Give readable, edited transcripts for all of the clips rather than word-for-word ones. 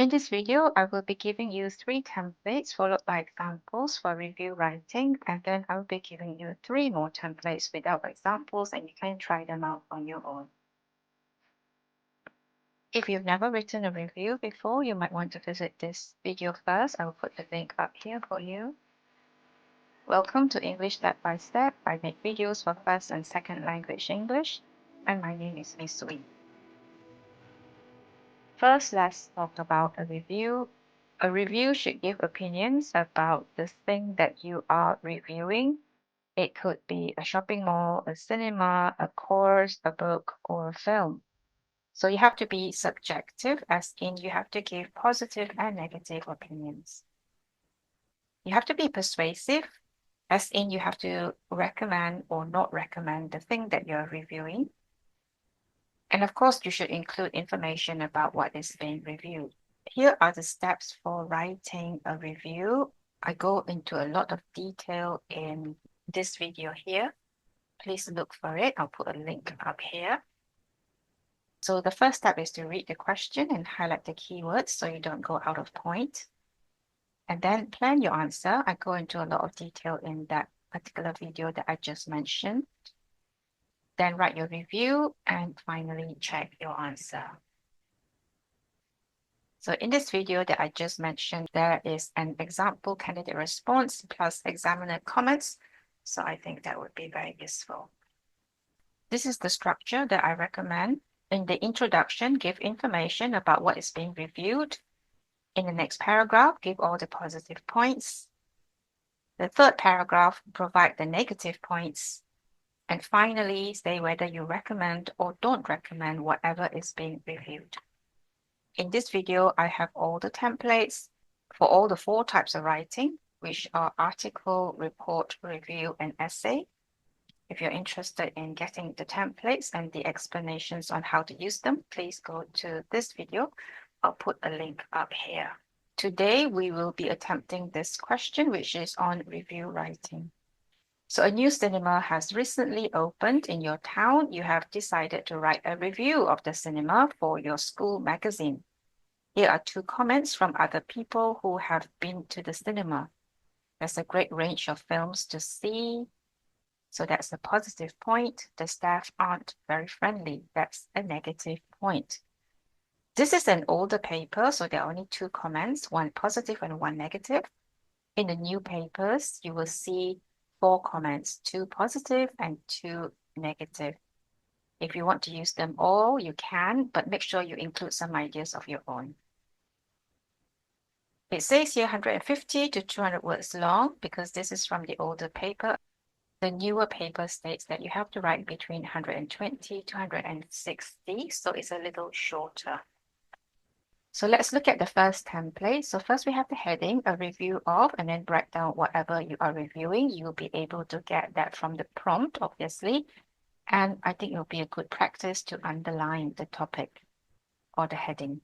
In this video, I will be giving you 3 templates followed by examples for review writing, and then I will be giving you 3 more templates without examples, and you can try them out on your own. If you've never written a review before, you might want to visit this video first. I will put the link up here for you. Welcome to English Step by Step. I make videos for first and second language English, and my name is Miss Wee. First, let's talk about a review. A review should give opinions about the thing that you are reviewing. It could be a shopping mall, a cinema, a course, a book, or a film. So you have to be subjective, as in you have to give positive and negative opinions. You have to be persuasive, as in you have to recommend or not recommend the thing that you're reviewing. And of course, you should include information about what is being reviewed. Here are the steps for writing a review. I go into a lot of detail in this video here. Please look for it. I'll put a link up here. So the first step is to read the question and highlight the keywords so you don't go out of point. And then plan your answer. I go into a lot of detail in that particular video that I just mentioned. Then write your review and finally check your answer. So in this video that I just mentioned, there is an example candidate response plus examiner comments. So I think that would be very useful. This is the structure that I recommend. In the introduction, give information about what is being reviewed. In the next paragraph, give all the positive points. The third paragraph, provide the negative points. And finally, say whether you recommend or don't recommend whatever is being reviewed. In this video, I have all the templates for all the 4 types of writing, which are article, report, review, and essay. If you're interested in getting the templates and the explanations on how to use them, please go to this video. I'll put a link up here. Today, we will be attempting this question, which is on review writing. So a new cinema has recently opened in your town. You have decided to write a review of the cinema for your school magazine. Here are 2 comments from other people who have been to the cinema. There's a great range of films to see. So that's a positive point. The staff aren't very friendly. That's a negative point. This is an older paper, so there are only 2 comments, 1 positive and 1 negative. In the new papers, you will see 4 comments, 2 positive and 2 negative. If you want to use them all, you can, but make sure you include some ideas of your own. It says here 150 to 200 words long because this is from the older paper. The newer paper states that you have to write between 120 to 160, so it's a little shorter. So let's look at the first template. So first we have the heading, a review of, and then write down whatever you are reviewing. You'll be able to get that from the prompt, obviously. And I think it'll be a good practice to underline the topic or the heading.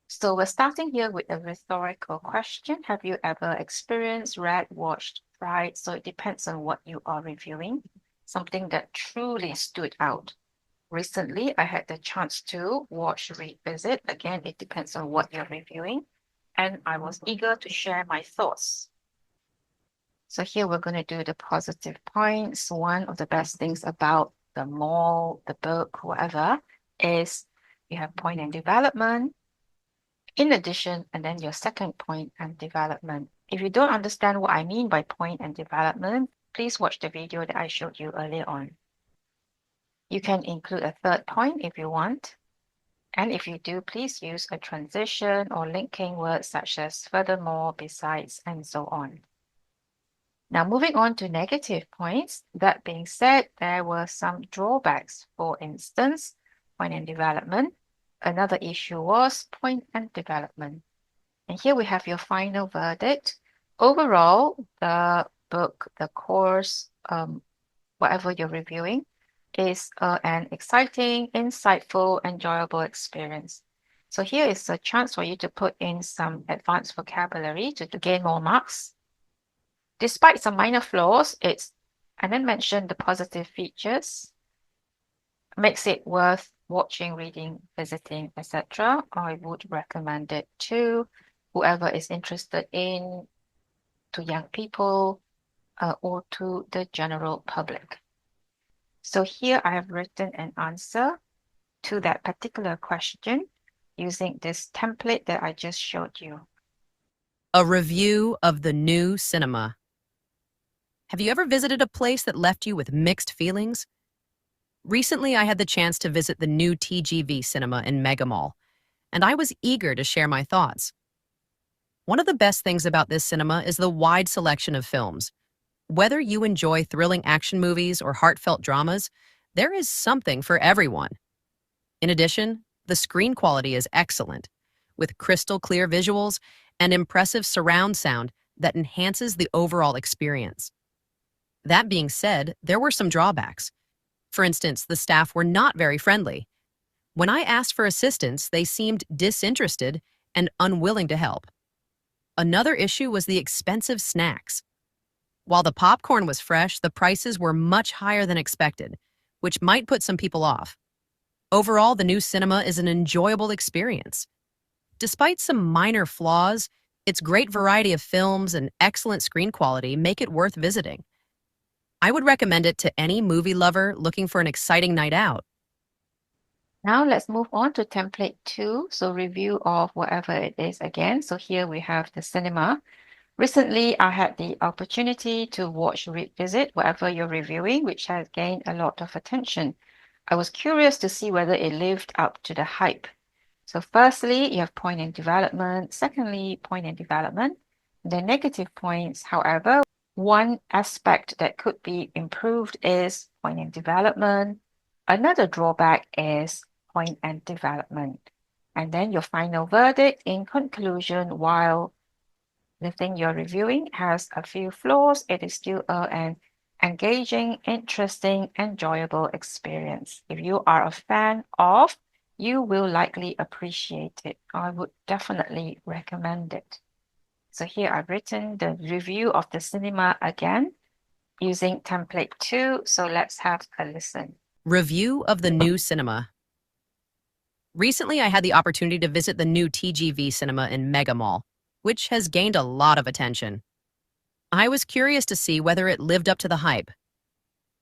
So we're starting here with a rhetorical question. Have you ever experienced, read, watched, tried? So it depends on what you are reviewing. Something that truly stood out. Recently, I had the chance to watch Revisit. Again, it depends on what you're reviewing. And I was eager to share my thoughts. So here we're going to do the positive points. One of the best things about the mall, the book, whatever, is you have point and development. In addition, and then your second point and development. If you don't understand what I mean by point and development, please watch the video that I showed you earlier on. You can include a third point if you want. And if you do, please use a transition or linking words such as furthermore, besides, and so on. Now, moving on to negative points. That being said, there were some drawbacks. For instance, point and development. Another issue was point and development. And here we have your final verdict. Overall, the book, the course, whatever you're reviewing, is an exciting, insightful, enjoyable experience. So here is a chance for you to put in some advanced vocabulary to gain more marks. Despite some minor flaws, and then mention the positive features, makes it worth watching, reading, visiting, etc., I would recommend it to whoever is interested in, to young people, or to the general public. So here I have written an answer to that particular question using this template that I just showed you. A review of the new cinema. Have you ever visited a place that left you with mixed feelings? Recently, I had the chance to visit the new TGV cinema in Mega Mall, and I was eager to share my thoughts. One of the best things about this cinema is the wide selection of films. Whether you enjoy thrilling action movies or heartfelt dramas, there is something for everyone. In addition, the screen quality is excellent, with crystal clear visuals and impressive surround sound that enhances the overall experience. That being said, there were some drawbacks. For instance, the staff were not very friendly. When I asked for assistance, they seemed disinterested and unwilling to help. Another issue was the expensive snacks. While the popcorn was fresh, the prices were much higher than expected, which might put some people off. Overall, the new cinema is an enjoyable experience. Despite some minor flaws, its great variety of films and excellent screen quality make it worth visiting. I would recommend it to any movie lover looking for an exciting night out. Now let's move on to template 2. So review of whatever it is again. So here we have the cinema. Recently, I had the opportunity to watch, read, visit, whatever you're reviewing, which has gained a lot of attention. I was curious to see whether it lived up to the hype. So firstly, you have point and development. Secondly, point and development. The negative points, however, one aspect that could be improved is point and development. Another drawback is point and development. And then your final verdict in conclusion, while the thing you're reviewing has a few flaws, it is still an engaging, interesting, enjoyable experience. If you are a fan of, you will likely appreciate it. I would definitely recommend it. So here I've written the review of the cinema again using template 2. So let's have a listen. Review of the new cinema. Recently, I had the opportunity to visit the new TGV cinema in Mega Mall, which has gained a lot of attention. I was curious to see whether it lived up to the hype.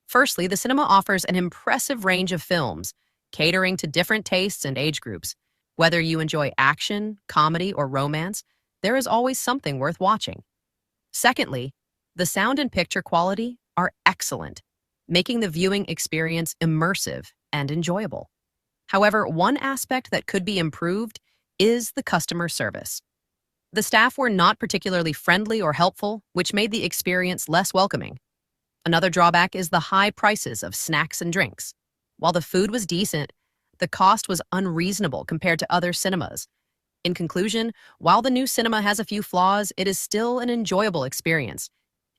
Firstly, the cinema offers an impressive range of films, catering to different tastes and age groups. Whether you enjoy action, comedy, or romance, there is always something worth watching. Secondly, the sound and picture quality are excellent, making the viewing experience immersive and enjoyable. However, one aspect that could be improved is the customer service. The staff were not particularly friendly or helpful, which made the experience less welcoming. Another drawback is the high prices of snacks and drinks. While the food was decent, the cost was unreasonable compared to other cinemas. In conclusion, while the new cinema has a few flaws, it is still an enjoyable experience.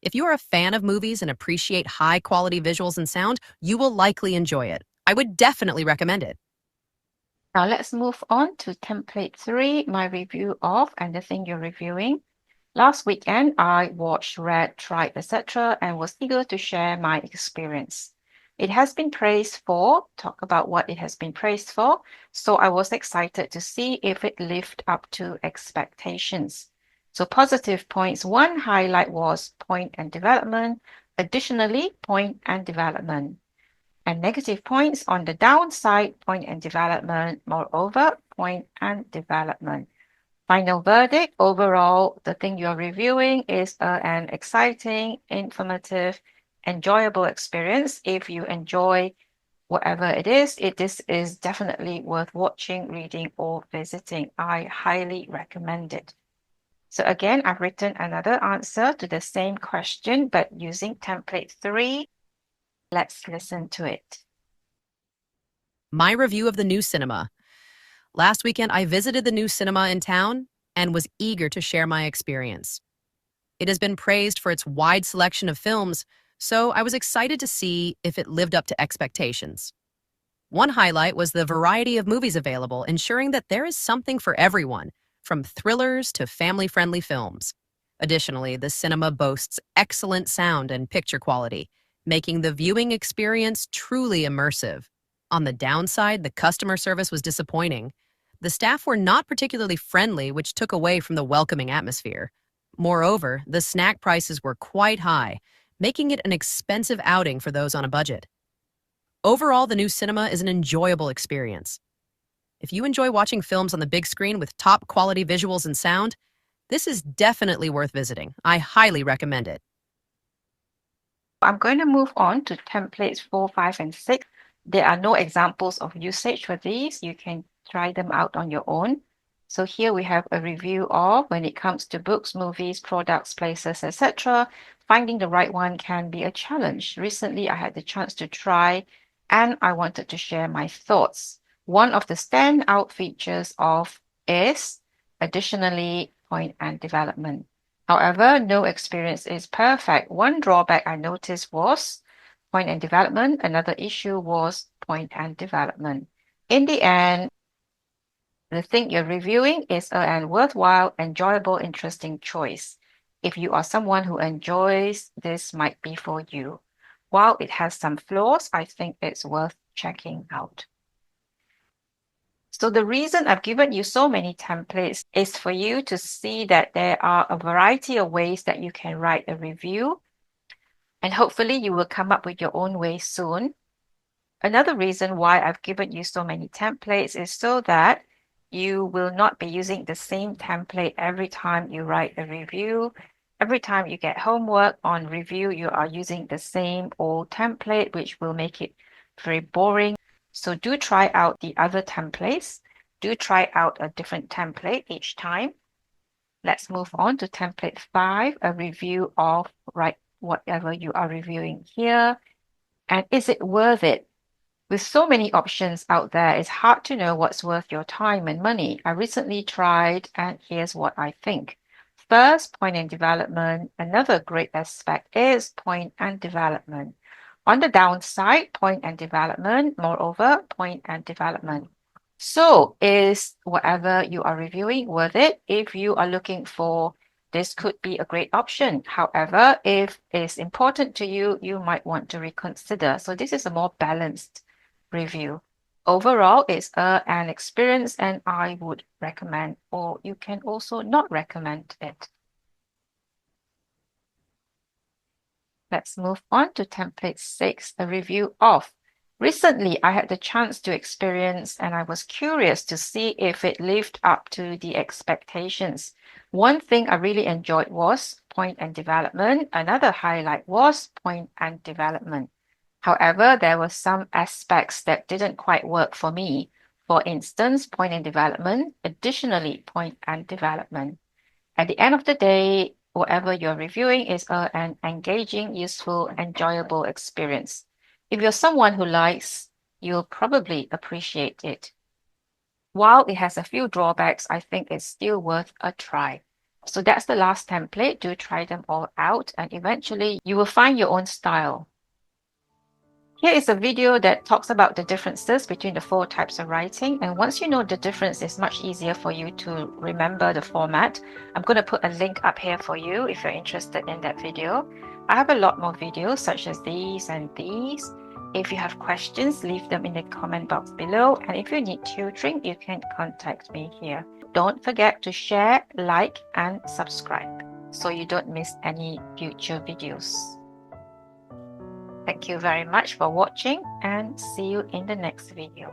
If you are a fan of movies and appreciate high-quality visuals and sound, you will likely enjoy it. I would definitely recommend it. Now let's move on to template 3, my review of and the thing you're reviewing. Last weekend, I watched, read, tried, etc. and was eager to share my experience. It has been praised for, talk about what it has been praised for, so I was excited to see if it lived up to expectations. So positive points, one highlight was point and development, additionally point and development. And negative points on the downside, point and development, moreover, point and development. Final verdict, overall, the thing you're reviewing is an exciting, informative, enjoyable experience. If you enjoy whatever it is definitely worth watching, reading, or visiting. I highly recommend it. So again, I've written another answer to the same question, but using template 3. Let's listen to it. My review of the new cinema. Last weekend, I visited the new cinema in town and was eager to share my experience. It has been praised for its wide selection of films, so I was excited to see if it lived up to expectations. One highlight was the variety of movies available, ensuring that there is something for everyone, from thrillers to family-friendly films. Additionally, the cinema boasts excellent sound and picture quality, making the viewing experience truly immersive. On the downside, the customer service was disappointing. The staff were not particularly friendly, which took away from the welcoming atmosphere. Moreover, the snack prices were quite high, making it an expensive outing for those on a budget. Overall, the new cinema is an enjoyable experience. If you enjoy watching films on the big screen with top quality visuals and sound, this is definitely worth visiting. I highly recommend it. I'm going to move on to templates 4, 5, and 6. There are no examples of usage for these. You can try them out on your own. So here we have a review of when it comes to books, movies, products, places, etc. Finding the right one can be a challenge. Recently, I had the chance to try and I wanted to share my thoughts. One of the standout features of is additionally point and development. However, no experience is perfect. One drawback I noticed was point and development. Another issue was point and development. In the end, the thing you're reviewing is an worthwhile, enjoyable, interesting choice. If you are someone who enjoys, this might be for you. While it has some flaws, I think it's worth checking out. So the reason I've given you so many templates is for you to see that there are a variety of ways that you can write a review. And hopefully you will come up with your own way soon. Another reason why I've given you so many templates is so that you will not be using the same template every time you write a review. Every time you get homework on review, you are using the same old template, which will make it very boring. So do try out the other templates. Do try out a different template each time. Let's move on to template 5, a review of whatever you are reviewing here. And is it worth it? With so many options out there, it's hard to know what's worth your time and money. I recently tried, and here's what I think. First, point and development. Another great aspect is point and development. On the downside, point and development. Moreover, point and development. So is whatever you are reviewing worth it? If you are looking for this could be a great option. However, if it's important to you, you might want to reconsider. So this is a more balanced review. Overall, it's an experience and I would recommend, or you can also not recommend it. Let's move on to template 6, a review of. Recently, I had the chance to experience and I was curious to see if it lived up to the expectations. One thing I really enjoyed was point and development. Another highlight was point and development. However, there were some aspects that didn't quite work for me. For instance, point and development, additionally, point and development. At the end of the day, whatever you're reviewing is an engaging, useful, enjoyable experience. If you're someone who likes, you'll probably appreciate it. While it has a few drawbacks, I think it's still worth a try. So that's the last template. Do try them all out and eventually you will find your own style. Here is a video that talks about the differences between the 4 types of writing, and once you know the difference, it's much easier for you to remember the format. I'm going to put a link up here for you if you're interested in that video. I have a lot more videos such as these and these. If you have questions, leave them in the comment box below, and if you need tutoring, you can contact me here. Don't forget to share, like, and subscribe so you don't miss any future videos. Thank you very much for watching and see you in the next video.